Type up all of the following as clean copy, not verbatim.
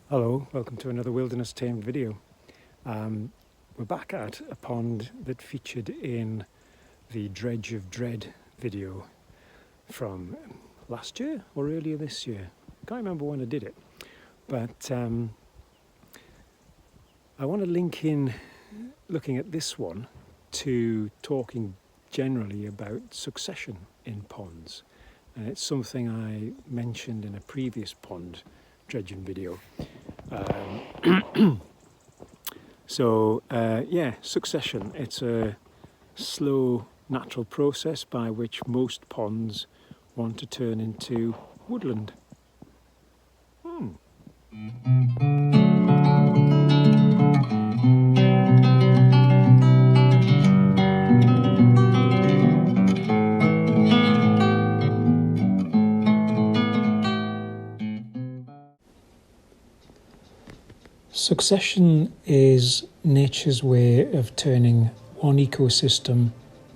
Hello, welcome to another Wilderness Tamed video. We're back at a pond that featured in the Dredge of Dread video from last year or earlier this year. I can't remember when I did it, but I want to link in looking at this one to talking generally about succession in ponds. And it's something I mentioned in a previous pond dredging video. Succession. It's a slow natural process by which most ponds want to turn into woodland. Succession is nature's way of turning one ecosystem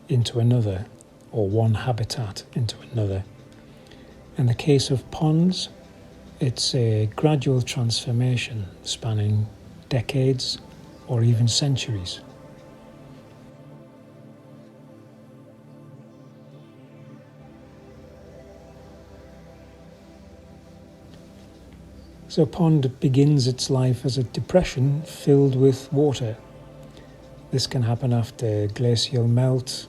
into another, or one habitat into another. In the case of ponds, it's a gradual transformation spanning decades or even centuries. So a pond begins its life as a depression filled with water. This can happen after glacial melt,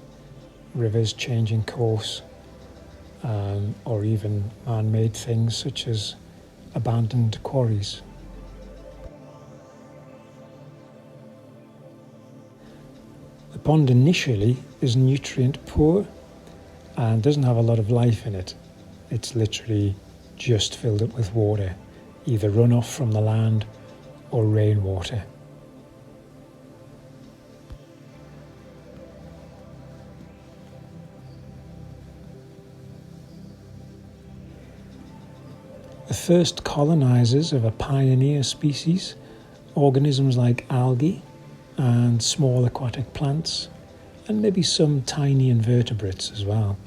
rivers changing course, or even man-made things such as abandoned quarries. The pond initially is nutrient poor and doesn't have a lot of life in it. It's literally just filled up with water, either runoff from the land or rainwater. The first colonizers of a pioneer species, organisms like algae and small aquatic plants, and maybe some tiny invertebrates as well.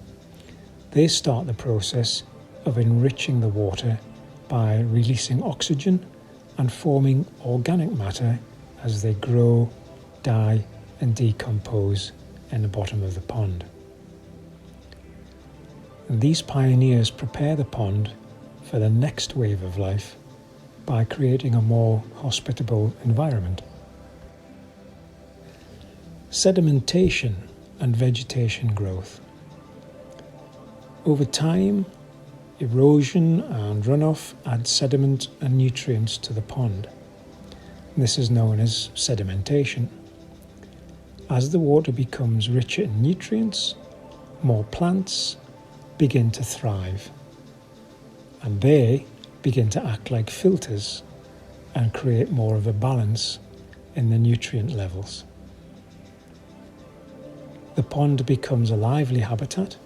They start the process of enriching the water by releasing oxygen and forming organic matter as they grow, die and decompose in the bottom of the pond. And these pioneers prepare the pond for the next wave of life by creating a more hospitable environment. Sedimentation and vegetation growth. Over time, erosion and runoff add sediment and nutrients to the pond. This is known as sedimentation. As the water becomes richer in nutrients, more plants begin to thrive, and they begin to act like filters and create more of a balance in the nutrient levels. The pond becomes a lively habitat,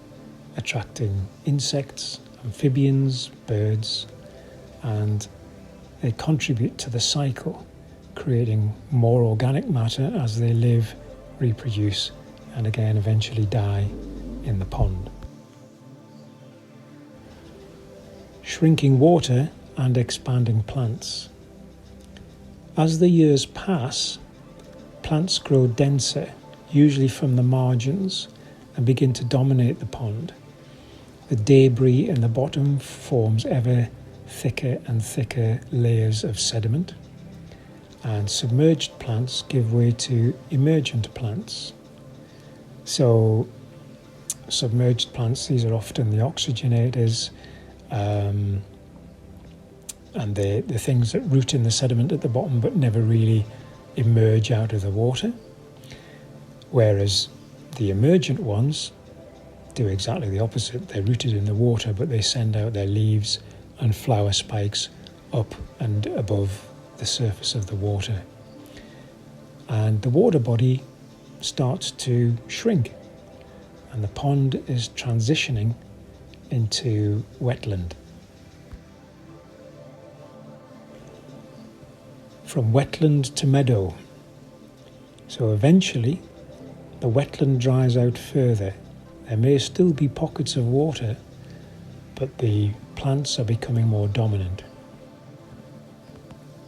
attracting insects, amphibians, birds, and they contribute to the cycle, creating more organic matter as they live, reproduce, and again eventually die in the pond. Shrinking water and expanding plants. As the years pass, plants grow denser, usually from the margins, and begin to dominate the pond. The debris in the bottom forms ever thicker and thicker layers of sediment, and submerged plants give way to emergent plants. So submerged plants, these are often the oxygenators, and the things that root in the sediment at the bottom but never really emerge out of the water, whereas the emergent ones do exactly the opposite. They're rooted in the water, but they send out their leaves and flower spikes up and above the surface of the water. And the water body starts to shrink, and the pond is transitioning into wetland. From wetland to meadow. So eventually, the wetland dries out further. There may still be pockets of water, but the plants are becoming more dominant.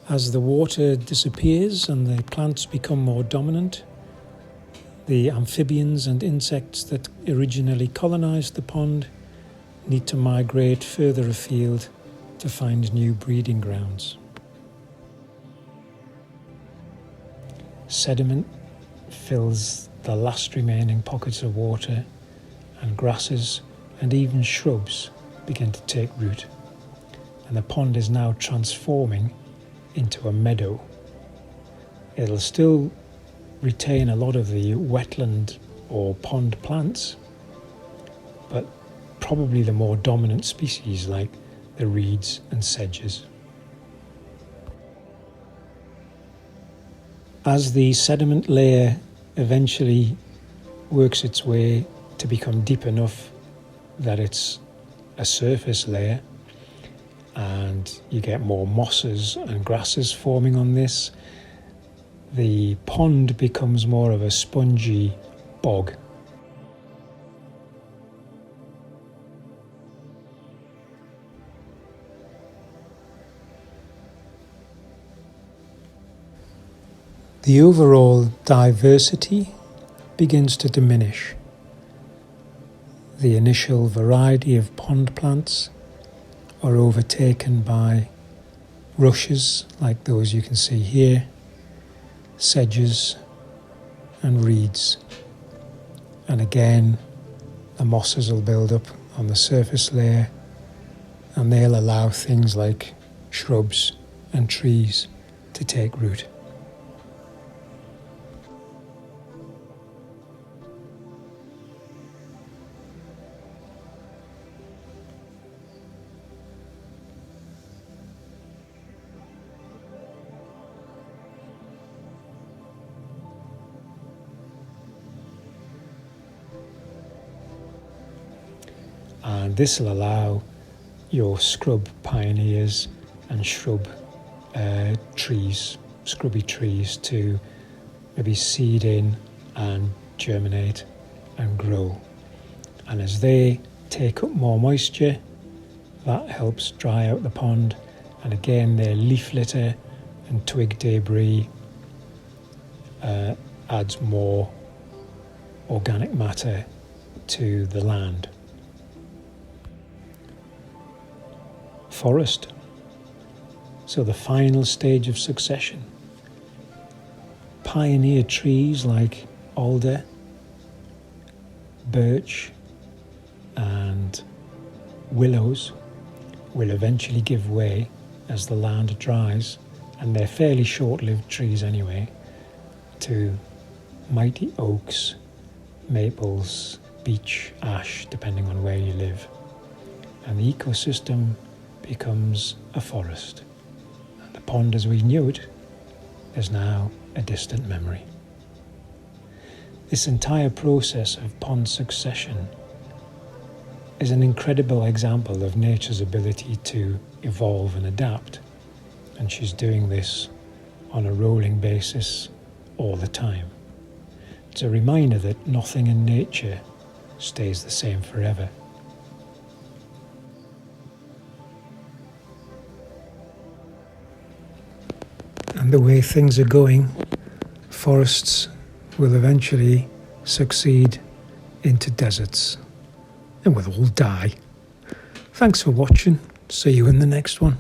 As the water disappears and the plants become more dominant, the amphibians and insects that originally colonised the pond need to migrate further afield to find new breeding grounds. Sediment fills the last remaining pockets of water, and grasses and even shrubs begin to take root, and the pond is now transforming into a meadow. It'll still retain a lot of the wetland or pond plants, but probably the more dominant species like the reeds and sedges. As the sediment layer eventually works its way to become deep enough that it's a surface layer, and you get more mosses and grasses forming on this, the pond becomes more of a spongy bog. The overall diversity begins to diminish. The initial variety of pond plants are overtaken by rushes like those you can see here, sedges and reeds. And again, the mosses will build up on the surface layer, and they'll allow things like shrubs and trees to take root. And this will allow your scrub pioneers and shrub trees, scrubby trees, to maybe seed in and germinate and grow. And as they take up more moisture, that helps dry out the pond. And again, their leaf litter and twig debris adds more organic matter to the land. Forest. So the final stage of succession. Pioneer trees like alder, birch and willows will eventually give way as the land dries, and they're fairly short-lived trees anyway, to mighty oaks, maples, beech, ash, depending on where you live. And the ecosystem becomes a forest. And the pond as we knew it is now a distant memory. This entire process of pond succession is an incredible example of nature's ability to evolve and adapt, and she's doing this on a rolling basis all the time. It's a reminder that nothing in nature stays the same forever. And the way things are going, forests will eventually succeed into deserts and we'll all die. Thanks for watching. See you in the next one.